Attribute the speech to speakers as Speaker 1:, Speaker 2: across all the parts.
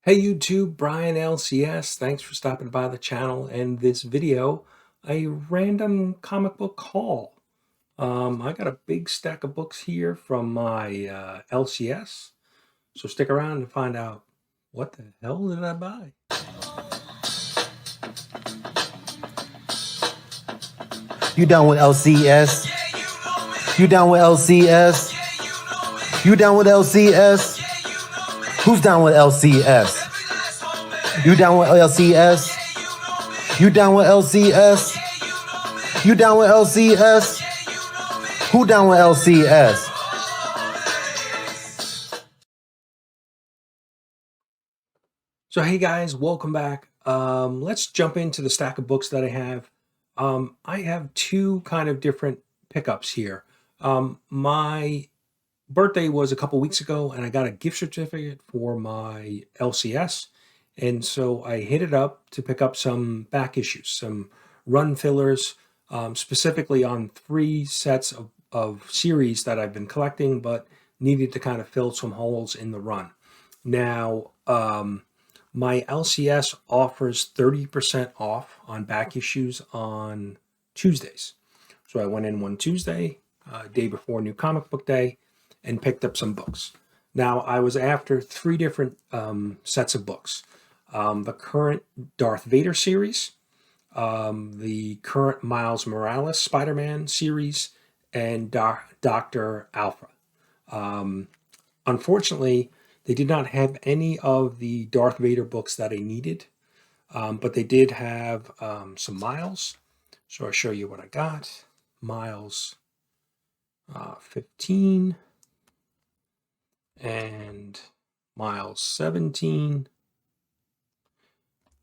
Speaker 1: Hey YouTube, Brian LCS. Thanks for stopping by the channel and this video, a random comic book haul. I got a big stack of books here from my LCS, so stick around and find out what the hell did I buy.
Speaker 2: You down with LCS? You down with LCS? You down with LCS? Who's down with LCS? You down with LCS? You down with LCS? You down with LCS? Who down with LCS?
Speaker 1: So hey guys, welcome back. Let's jump into the stack of books that I have. I have two kind of different pickups here. My birthday was a couple weeks ago and I got a gift certificate for my LCS. And so I hit it up to pick up some back issues, some run fillers, specifically on three sets of series that I've been collecting, but needed to kind of fill some holes in the run. Now, my LCS offers 30% off on back issues on Tuesdays. So I went in one Tuesday, day before New Comic Book Day, and picked up some books. Now, I was after three different sets of books. The current Darth Vader series, the current Miles Morales SpiderMan series, and Dr. Alpha. Unfortunately, they did not have any of the Darth Vader books that I needed, but they did have some Miles. So I'll show you what I got. Miles 15 and Miles 17.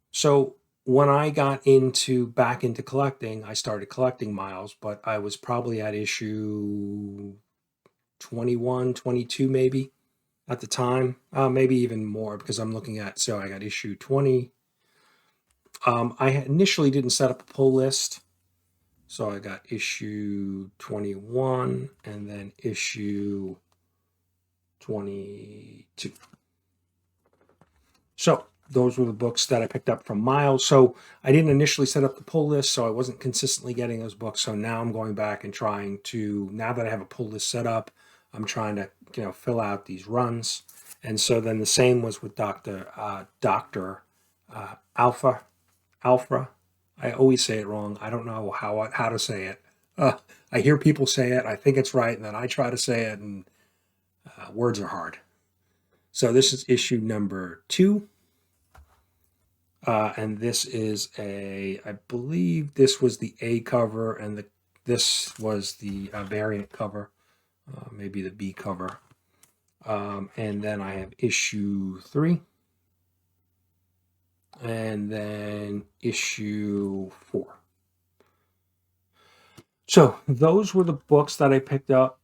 Speaker 1: So when I got back into collecting, I started collecting Miles, but I was probably at issue 21, 22 maybe at the time, maybe even more because I'm looking at, so I got issue 20. I initially didn't set up a pull list. So I got issue 21 and then issue 22. So those were the books that I picked up from Miles. So I didn't initially set up the pull list, so I wasn't consistently getting those books. So now I'm going back and trying to, now that I have a pull list set up, I'm trying to, fill out these runs. And so then the same was with Dr. Alpha. I always say it wrong. I don't know how to say it. I hear people say it. I think it's right, and then I try to say it, and words are hard. So this is issue number 2. And this is I believe this was the A cover, and this was the variant cover, maybe the B cover. And then I have issue 3. And then issue 4. So those were the books that I picked up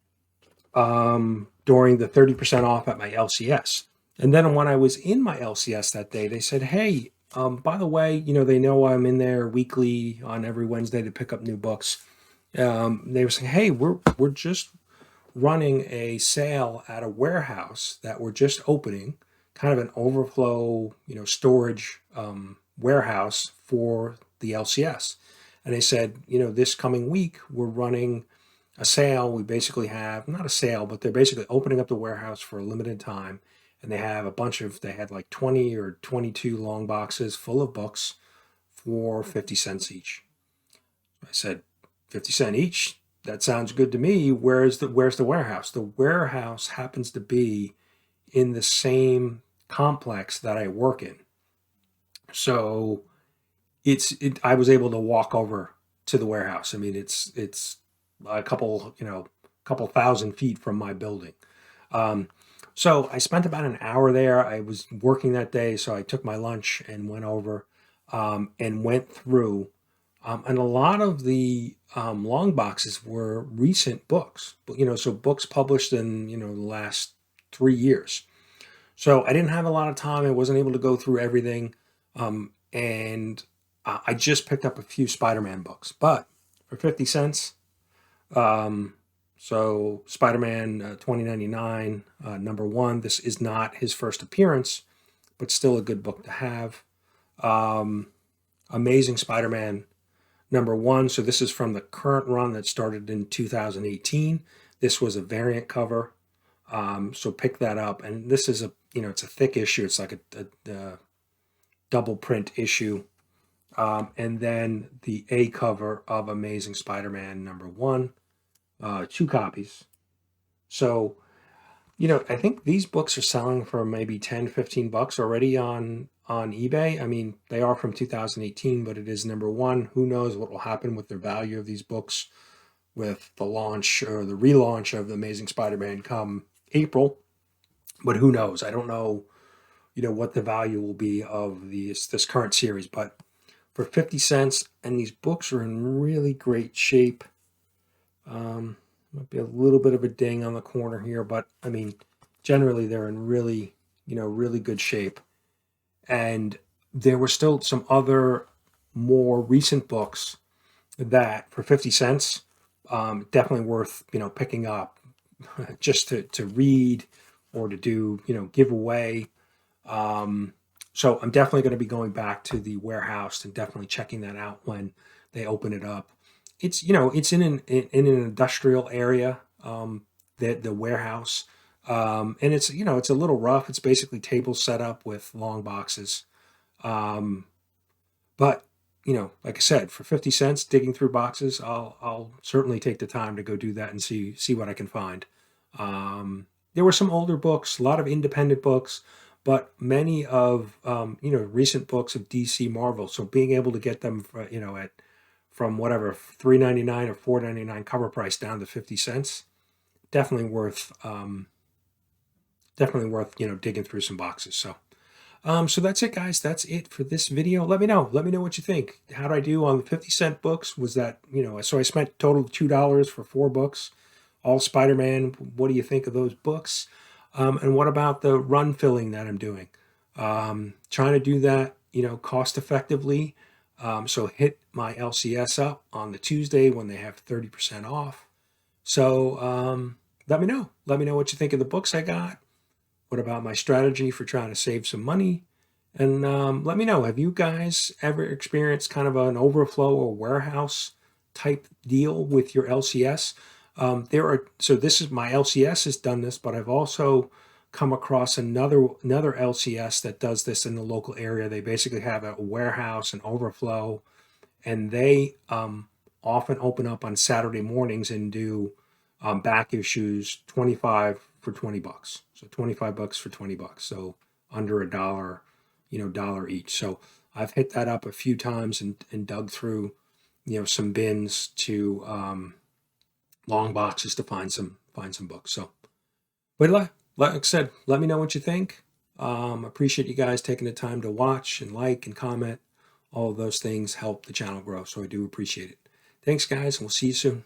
Speaker 1: during the 30% off at my LCS. And then when I was in my LCS that day, they said, hey, by the way, they know I'm in there weekly on every Wednesday to pick up new books. They were saying, hey, we're just running a sale at a warehouse that we're just opening, kind of an overflow, storage warehouse for the LCS. And they said, this coming week, we're running a sale. We basically have, not a sale, but they're basically opening up the warehouse for a limited time. And they have they had like 20 or 22 long boxes full of books for 50 cents each. I said, 50 cents each? That sounds good to me. Where's the warehouse? The warehouse happens to be in the same complex that I work in. So I was able to walk over to the warehouse. I mean, it's a couple thousand feet from my building. So I spent about an hour there. I was working that day, so I took my lunch and went over and went through. And a lot of the long boxes were recent books, so books published in, the last 3 years. So I didn't have a lot of time. I wasn't able to go through everything. And I just picked up a few SpiderMan books, but for 50 cents, so SpiderMan 2099, number 1, this is not his first appearance, but still a good book to have. Amazing Spider-Man #1. So this is from the current run that started in 2018. This was a variant cover. So pick that up. And this is it's a thick issue. It's like a double print issue. And then the A cover of Amazing Spider-Man #1, 2 copies. So, I think these books are selling for maybe 10, $15 already on eBay. I mean, they are from 2018, but it is #1. Who knows what will happen with the value of these books with the launch or the relaunch of the Amazing Spider-Man come April. But who knows? I don't know, what the value will be of this current series. But for 50 cents, and these books are in really great shape. Might be a little bit of a ding on the corner here, but I mean, generally they're in really, really good shape. And there were still some other more recent books that for 50 cents, definitely worth, picking up just to read or to do, give away. So I'm definitely going to be going back to the warehouse and definitely checking that out when they open it up. It's it's in an industrial area, the warehouse, and it's it's a little rough. It's basically tables set up with long boxes, but like I said, for 50 cents digging through boxes, I'll certainly take the time to go do that and see what I can find. There were some older books, a lot of independent books, but many of recent books of DC Marvel. So being able to get them for, from whatever $3.99 or $4.99 cover price down to 50 cents, definitely worth digging through some boxes. So so that's it, guys. That's it for this video. Let me know what you think. How did I do on the 50-cent books? Was that so I spent total $2 for 4 books, all Spider-Man. What do you think of those books? And what about the run filling that I'm doing? Trying to do that cost effectively. So hit my LCS up on the Tuesday when they have 30% off. So let me know. Let me know what you think of the books I got. What about my strategy for trying to save some money? And let me know, have you guys ever experienced kind of an overflow or warehouse type deal with your LCS? So this is my LCS has done this, but I've also come across another LCS that does this in the local area. They basically have a warehouse and overflow, and they often open up on Saturday mornings and do back issues 25 for $20. So $25 for $20. So under $1, dollar each. So I've hit that up a few times and dug through, some bins to long boxes to find some books. So, but like I said, let me know what you think. Appreciate you guys taking the time to watch and like and comment. All of those things help the channel grow, so I do appreciate it. Thanks, guys, and we'll see you soon.